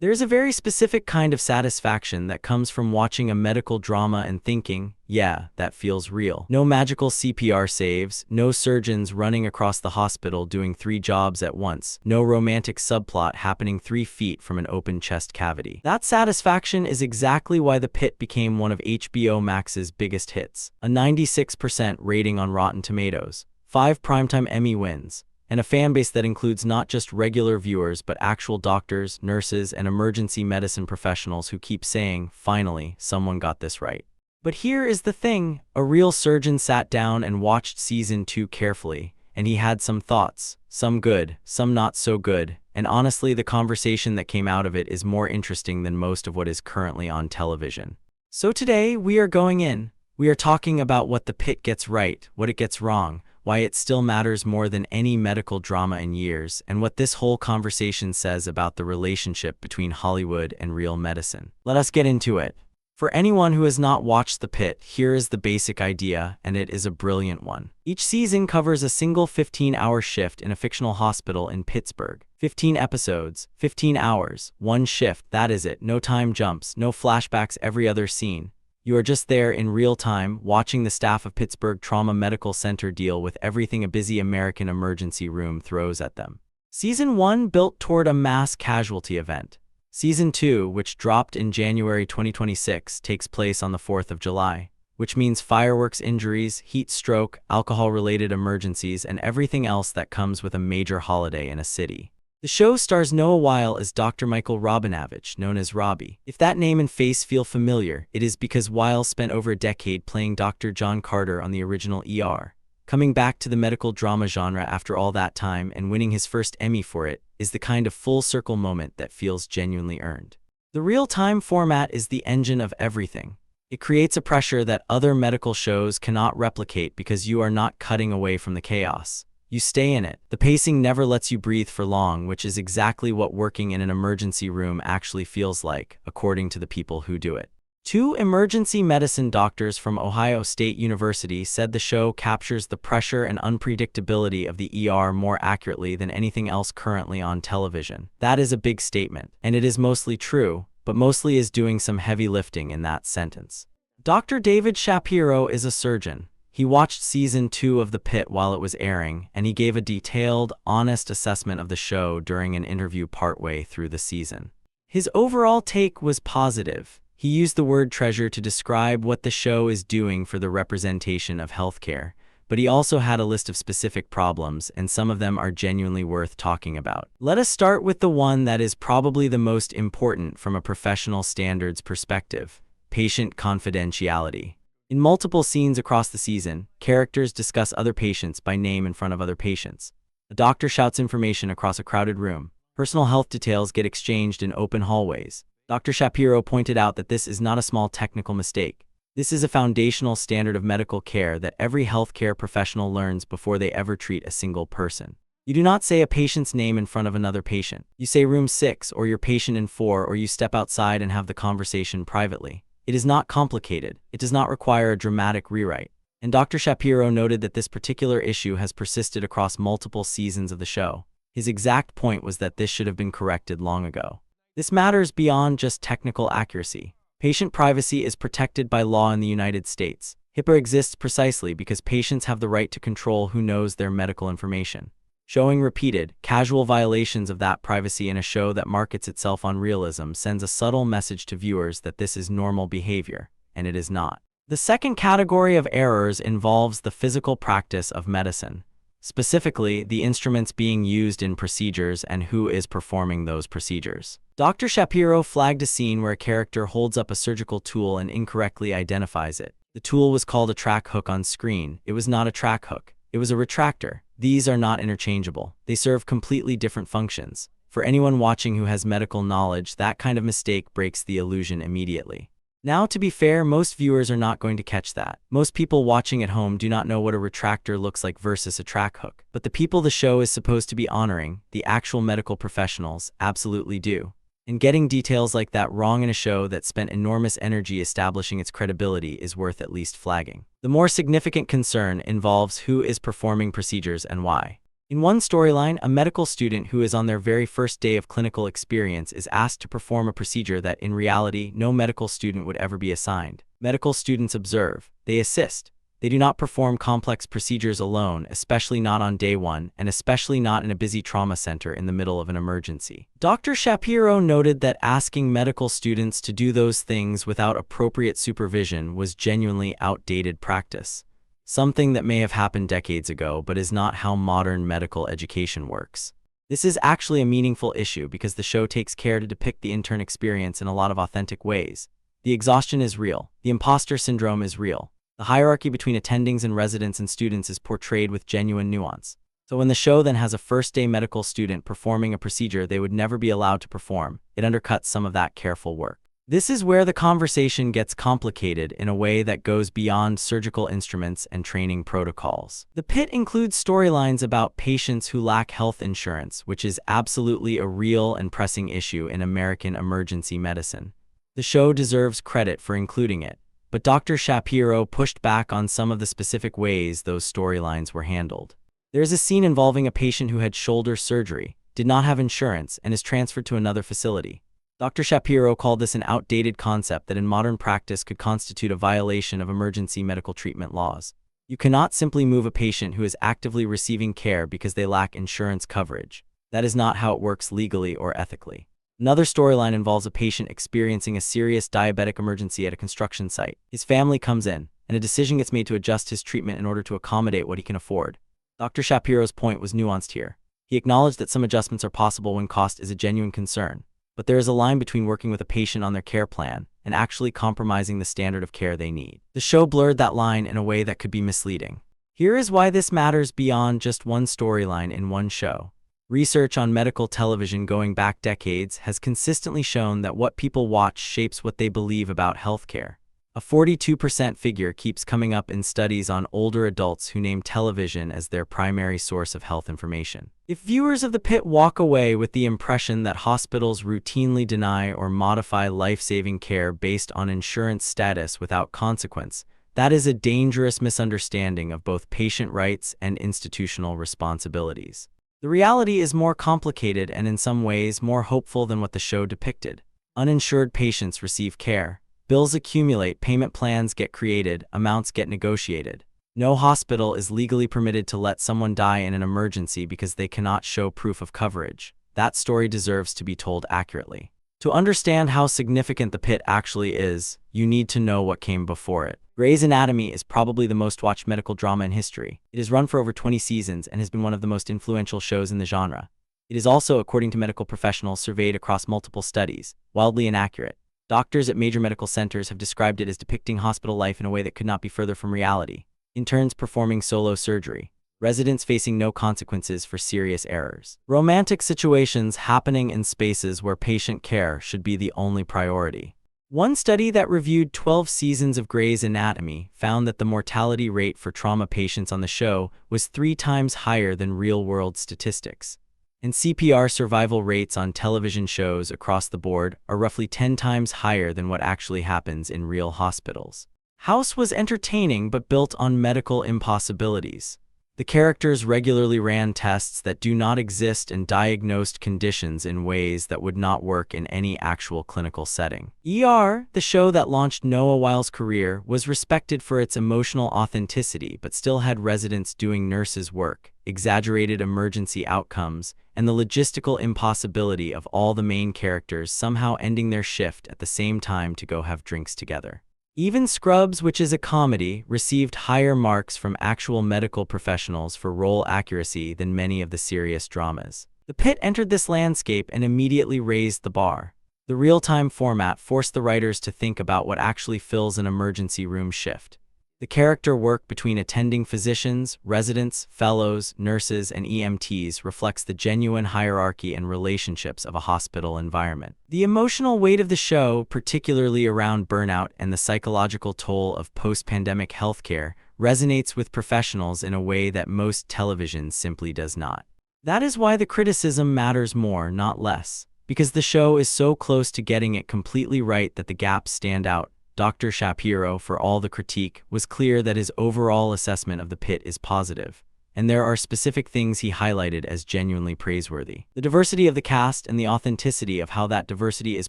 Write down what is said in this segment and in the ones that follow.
There's a very specific kind of satisfaction that comes from watching a medical drama and thinking, yeah, that feels real. No magical CPR saves, no surgeons running across the hospital doing 3 jobs at once, no romantic subplot happening 3 feet from an open chest cavity. That satisfaction is exactly why The Pitt became one of HBO Max's biggest hits. A 96% rating on Rotten Tomatoes, 5 Primetime Emmy wins, and a fanbase that includes not just regular viewers but actual doctors, nurses, and emergency medicine professionals who keep saying, finally, someone got this right. But here is the thing, a real surgeon sat down and watched season 2 carefully, and he had some thoughts, some good, some not so good, and honestly the conversation that came out of it is more interesting than most of what is currently on television. So today, we are talking about what The Pitt gets right, what it gets wrong, why it still matters more than any medical drama in years, and what this whole conversation says about the relationship between Hollywood and real medicine. Let us get into it. For anyone who has not watched The Pitt, here is the basic idea, and it is a brilliant one. Each season covers a single 15-hour shift in a fictional hospital in Pittsburgh. 15 episodes, 15 hours, 1 shift, that is it. No time jumps, no flashbacks every other scene. You are just there in real time, watching the staff of Pittsburgh Trauma Medical Center deal with everything a busy American emergency room throws at them. Season 1 built toward a mass casualty event. Season 2, which dropped in January 2026, takes place on the 4th of July, which means fireworks injuries, heat stroke, alcohol-related emergencies, and everything else that comes with a major holiday in a city. The show stars Noah Weil as Dr. Michael Robinavich, known as Robbie. If that name and face feel familiar, it is because Weil spent over a decade playing Dr. John Carter on the original ER. Coming back to the medical drama genre after all that time and winning his first Emmy for it is the kind of full-circle moment that feels genuinely earned. The real-time format is the engine of everything. It creates a pressure that other medical shows cannot replicate because you are not cutting away from the chaos. You stay in it. The pacing never lets you breathe for long, which is exactly what working in an emergency room actually feels like, according to the people who do it. 2 emergency medicine doctors from Ohio State University said the show captures the pressure and unpredictability of the ER more accurately than anything else currently on television. That is a big statement, and it is mostly true, but mostly is doing some heavy lifting in that sentence. Dr. David Shapiro is a surgeon. He watched season 2 of The Pitt while it was airing, and he gave a detailed, honest assessment of the show during an interview partway through the season. His overall take was positive. He used the word treasure to describe what the show is doing for the representation of healthcare, but he also had a list of specific problems, and some of them are genuinely worth talking about. Let us start with the one that is probably the most important from a professional standards perspective: patient confidentiality. In multiple scenes across the season, characters discuss other patients by name in front of other patients. A doctor shouts information across a crowded room. Personal health details get exchanged in open hallways. Dr. Shapiro pointed out that this is not a small technical mistake. This is a foundational standard of medical care that every healthcare professional learns before they ever treat a single person. You do not say a patient's name in front of another patient. You say room 6 or your patient in 4, or you step outside and have the conversation privately. It is not complicated. It does not require a dramatic rewrite. And Dr. Shapiro noted that this particular issue has persisted across multiple seasons of the show. His exact point was that this should have been corrected long ago. This matters beyond just technical accuracy. Patient privacy is protected by law in the United States. HIPAA exists precisely because patients have the right to control who knows their medical information. Showing repeated, casual violations of that privacy in a show that markets itself on realism sends a subtle message to viewers that this is normal behavior, and it is not. The second category of errors involves the physical practice of medicine, specifically the instruments being used in procedures and who is performing those procedures. Dr. Shapiro flagged a scene where a character holds up a surgical tool and incorrectly identifies it. The tool was called a track hook on screen. It was not a track hook. It was a retractor. These are not interchangeable. They serve completely different functions. For anyone watching who has medical knowledge, that kind of mistake breaks the illusion immediately. Now, to be fair, most viewers are not going to catch that. Most people watching at home do not know what a retractor looks like versus a track hook. But the people the show is supposed to be honoring, the actual medical professionals, absolutely do. And getting details like that wrong in a show that spent enormous energy establishing its credibility is worth at least flagging. The more significant concern involves who is performing procedures and why. In one storyline, a medical student who is on their very first day of clinical experience is asked to perform a procedure that, in reality, no medical student would ever be assigned. Medical students observe. They assist. They do not perform complex procedures alone, especially not on day one, and especially not in a busy trauma center in the middle of an emergency. Dr. Shapiro noted that asking medical students to do those things without appropriate supervision was genuinely outdated practice. Something that may have happened decades ago, but is not how modern medical education works. This is actually a meaningful issue because the show takes care to depict the intern experience in a lot of authentic ways. The exhaustion is real. The imposter syndrome is real. The hierarchy between attendings and residents and students is portrayed with genuine nuance. So when the show then has a first-day medical student performing a procedure they would never be allowed to perform, it undercuts some of that careful work. This is where the conversation gets complicated in a way that goes beyond surgical instruments and training protocols. The Pitt includes storylines about patients who lack health insurance, which is absolutely a real and pressing issue in American emergency medicine. The show deserves credit for including it, but Dr. Shapiro pushed back on some of the specific ways those storylines were handled. There is a scene involving a patient who had shoulder surgery, did not have insurance, and is transferred to another facility. Dr. Shapiro called this an outdated concept that in modern practice could constitute a violation of emergency medical treatment laws. You cannot simply move a patient who is actively receiving care because they lack insurance coverage. That is not how it works legally or ethically. Another storyline involves a patient experiencing a serious diabetic emergency at a construction site. His family comes in, and a decision gets made to adjust his treatment in order to accommodate what he can afford. Dr. Shapiro's point was nuanced here. He acknowledged that some adjustments are possible when cost is a genuine concern. But there is a line between working with a patient on their care plan and actually compromising the standard of care they need. The show blurred that line in a way that could be misleading. Here is why this matters beyond just one storyline in one show. Research on medical television going back decades has consistently shown that what people watch shapes what they believe about healthcare. A 42% figure keeps coming up in studies on older adults who name television as their primary source of health information. If viewers of The Pitt walk away with the impression that hospitals routinely deny or modify life-saving care based on insurance status without consequence, that is a dangerous misunderstanding of both patient rights and institutional responsibilities. The reality is more complicated and in some ways more hopeful than what the show depicted. Uninsured patients receive care. Bills accumulate, payment plans get created, amounts get negotiated. No hospital is legally permitted to let someone die in an emergency because they cannot show proof of coverage. That story deserves to be told accurately. To understand how significant The Pitt actually is, you need to know what came before it. Grey's Anatomy is probably the most watched medical drama in history. It has run for over 20 seasons and has been one of the most influential shows in the genre. It is also, according to medical professionals surveyed across multiple studies, wildly inaccurate. Doctors at major medical centers have described it as depicting hospital life in a way that could not be further from reality. Interns performing solo surgery. Residents facing no consequences for serious errors. Romantic situations happening in spaces where patient care should be the only priority. One study that reviewed 12 seasons of Grey's Anatomy found that the mortality rate for trauma patients on the show was 3 times higher than real-world statistics. And CPR survival rates on television shows across the board are roughly 10 times higher than what actually happens in real hospitals. House was entertaining but built on medical impossibilities. The characters regularly ran tests that do not exist and diagnosed conditions in ways that would not work in any actual clinical setting. ER, the show that launched Noah Wile's career, was respected for its emotional authenticity but still had residents doing nurses' work, exaggerated emergency outcomes, and the logistical impossibility of all the main characters somehow ending their shift at the same time to go have drinks together. Even Scrubs, which is a comedy, received higher marks from actual medical professionals for role accuracy than many of the serious dramas. The Pitt entered this landscape and immediately raised the bar. The real-time format forced the writers to think about what actually fills an emergency room shift. The character work between attending physicians, residents, fellows, nurses, and EMTs reflects the genuine hierarchy and relationships of a hospital environment. The emotional weight of the show, particularly around burnout and the psychological toll of post-pandemic healthcare, resonates with professionals in a way that most television simply does not. That is why the criticism matters more, not less, because the show is so close to getting it completely right that the gaps stand out. Dr. Shapiro, for all the critique, was clear that his overall assessment of The Pitt is positive, and there are specific things he highlighted as genuinely praiseworthy. The diversity of the cast and the authenticity of how that diversity is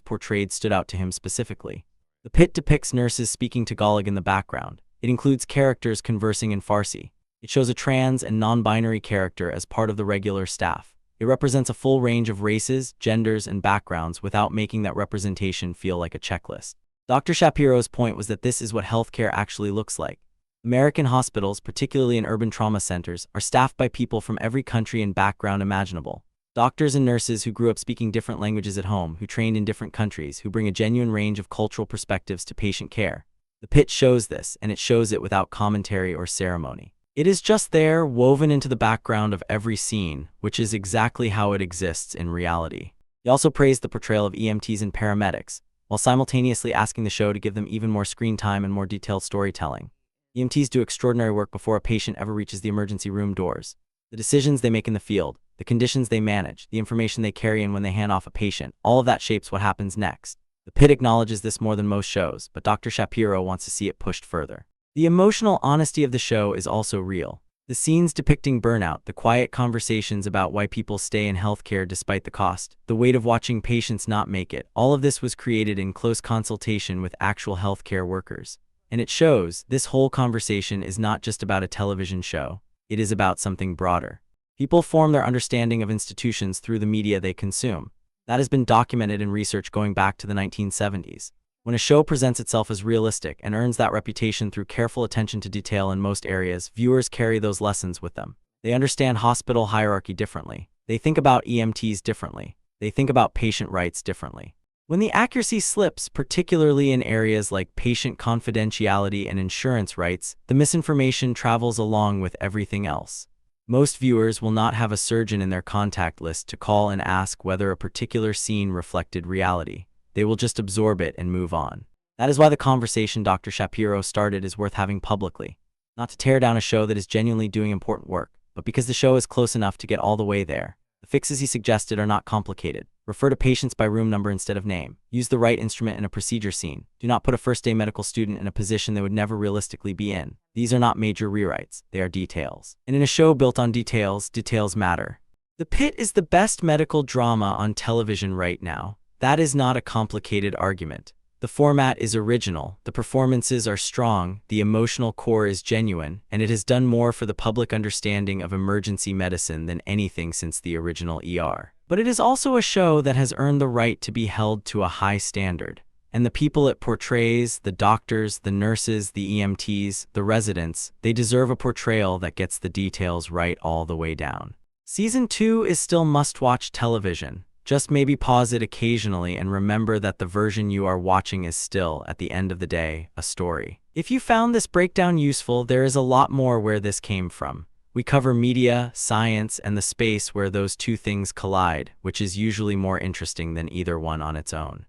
portrayed stood out to him specifically. The Pitt depicts nurses speaking Tagalog in the background. It includes characters conversing in Farsi. It shows a trans and non-binary character as part of the regular staff. It represents a full range of races, genders, and backgrounds without making that representation feel like a checklist. Dr. Shapiro's point was that this is what healthcare actually looks like. American hospitals, particularly in urban trauma centers, are staffed by people from every country and background imaginable. Doctors and nurses who grew up speaking different languages at home, who trained in different countries, who bring a genuine range of cultural perspectives to patient care. The Pitt shows this, and it shows it without commentary or ceremony. It is just there, woven into the background of every scene, which is exactly how it exists in reality. He also praised the portrayal of EMTs and paramedics, while simultaneously asking the show to give them even more screen time and more detailed storytelling. EMTs do extraordinary work before a patient ever reaches the emergency room doors. The decisions they make in the field, the conditions they manage, the information they carry in when they hand off a patient, all of that shapes what happens next. The Pitt acknowledges this more than most shows, but Dr. Shapiro wants to see it pushed further. The emotional honesty of the show is also real. The scenes depicting burnout, the quiet conversations about why people stay in healthcare despite the cost, the weight of watching patients not make it, all of this was created in close consultation with actual healthcare workers. And it shows this whole conversation is not just about a television show. It is about something broader. People form their understanding of institutions through the media they consume. That has been documented in research going back to the 1970s. When a show presents itself as realistic and earns that reputation through careful attention to detail in most areas, viewers carry those lessons with them. They understand hospital hierarchy differently. They think about EMTs differently. They think about patient rights differently. When the accuracy slips, particularly in areas like patient confidentiality and insurance rights, the misinformation travels along with everything else. Most viewers will not have a surgeon in their contact list to call and ask whether a particular scene reflected reality. They will just absorb it and move on. That is why the conversation Dr. Shapiro started is worth having publicly. Not to tear down a show that is genuinely doing important work, but because the show is close enough to get all the way there. The fixes he suggested are not complicated. Refer to patients by room number instead of name. Use the right instrument in a procedure scene. Do not put a first-day medical student in a position they would never realistically be in. These are not major rewrites. They are details. And in a show built on details, details matter. The Pitt is the best medical drama on television right now. That is not a complicated argument. The format is original, the performances are strong, the emotional core is genuine, and it has done more for the public understanding of emergency medicine than anything since the original ER. But it is also a show that has earned the right to be held to a high standard. And the people it portrays, the doctors, the nurses, the EMTs, the residents, they deserve a portrayal that gets the details right all the way down. Season 2 is still must-watch television. Just maybe pause it occasionally and remember that the version you are watching is still, at the end of the day, a story. If you found this breakdown useful, there is a lot more where this came from. We cover media, science, and the space where those two things collide, which is usually more interesting than either one on its own.